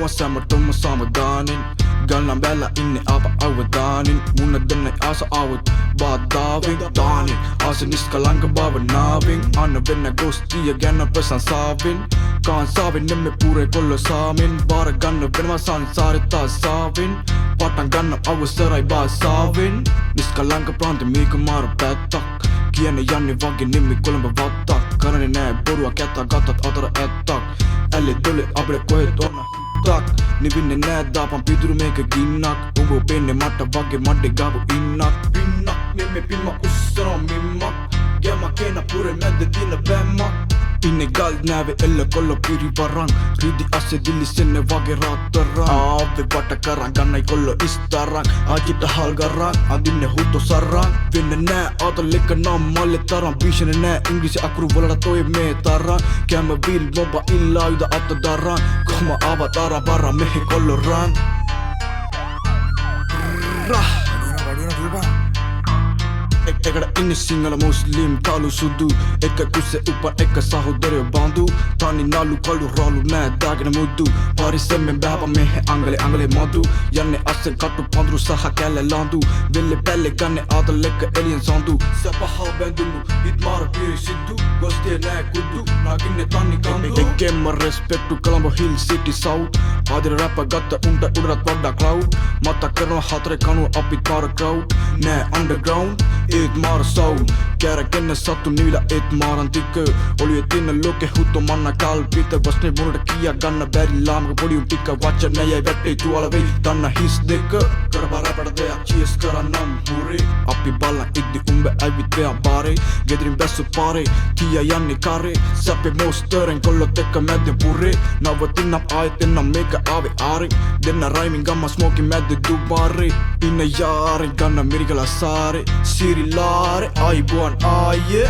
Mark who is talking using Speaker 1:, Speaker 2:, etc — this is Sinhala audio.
Speaker 1: සැමටම සමදානෙන් ගල්නම් බැලා ඉන්නේ අප අවදානෙන් මුණ දෙන්නයි ආස ආවත් බාධාවෙන් දානෙන් ආස නිස්කලංක භාවනාවෙන් අන්න වෙන්න ගොස්තිය ගැන ප්‍රශංසාවෙන් කාන්සාවෙන් නෙමෙ පුරේ කොල්ල සාමෙන් බාර ගන්න වෙනවා සංසාරේ තාසාවෙන් පටන් ගන්න අවසරයි බාසාවෙන් නිස්කලංක ප්‍රාන්ත මේක මාර පැත්තක් කියන්නේ යන්නේ වගේ නෙමෙ කොළඹ වත්තක් කරන්නේ නෑ බොරුවක් ඇත්ත ගත්තත් අතර ඇත්තක් ඇලේ දොලේ අපේ කොහෙද ඔන්න tak නිවින්නේ නෑ දාපන් පිදුරු මේක ගින්නක් උඹ පෙන්නේ මට වගේ මඩේ ගාව පින්නක් නෙමෙ පිම්ම උස්සරෝ මිම්මක් ගැම කේන පුරේ මැද දින බැම්මක් ඉන්නේ ගල් නැවේ එල්ල කොල්ල පිරිවරන් රිදි අස්සේ දිලිසෙන්නේ වගේ රාතරන් ආවේ වට කරන් ගන්නයි කොල්ල ඉස්තරන් ආජිට හල් ගරන් අදින්නේ හුතු සරන් වෙන්නේ නෑ අතලෙක නම් මල්ලේ තරම් භීෂණ නෑ ඉංග්‍රීසි අකුරු වලට තෝයේ මේ තරම් කැම බිල් බොබ ඉල්ලායුද අත දරන් කොහම අවතාර බර මෙහි කොල්ල රන් එකට ඉන්නේ සිංහල මුස්ලිම් කාලු සුදු එක කුසේ උපන් එක සහෝදරයෝ බඳු තනි නාලු කළු රාලු නෑ දාගෙන මුදු පරිස්සමෙන් බහපන් මෙහෙ අංගලේ මදු යන්නේ අස්සෙන් කටු පඳුරු සහ කැලේ ලාඳු වෙල්ලේ පැල්ලේ ගන්නේ ආදලෙක එලියන් සඳු සපහ බැඳුණු හිත් මාර පිරිසිදු ගොස්තිය නෑ කුදු නාගින්නේ තනි කඳු එකෙම රෙස්පෙක්ට් කොළඹ හිල් සිටි සවුත් ආදර රැප ගත්ත උන්ට උඩරත් වඩා ක්ලවුඩ් මතක් කරනවා හතරේ කණුව අපිත් මාර ක්‍රවුඩ් නෑ අන්ඩර්ග්‍රවුන්ඩ් ඒත් මාර සවුන්ඩ් කැරකෙන්න සතු නිවිලා ඒත් මාරන් තික ඔළුවේ තියෙන ලෝකෙ හුතු මන්න කල්පිත වස්නේ මුණට කියා ගන්න බැරි ලාමක පොඩියුම් ටික වචනයයි වැටේ තුවාල වෙයි තන්න හිස් දෙක කරබරපඩ දෙයක් චීස් කරන්නම් හුරේ අපි බලන් ඉද්දි උඹ ඇවිත් දෙයක් බාරේ ගෙදරින් බැස්සු පාරේ තියා යන්නේ කාරේ සැපේ මොස්තරෙන් කොල්ලොත් එක්ක මැද්දෙන් පුරේ නවතිනම් ආයෙත් එන්නම් මේක ආවේ ආරේ දෙන්න රයිමින් ගම්ම ස්මෝකින් මැද්දේ දුබාරේ ඉන්න යාරෙන් ගන්න මිරිකලා සාරේ සිරිලාරේ ආයිබුවන් ආයේ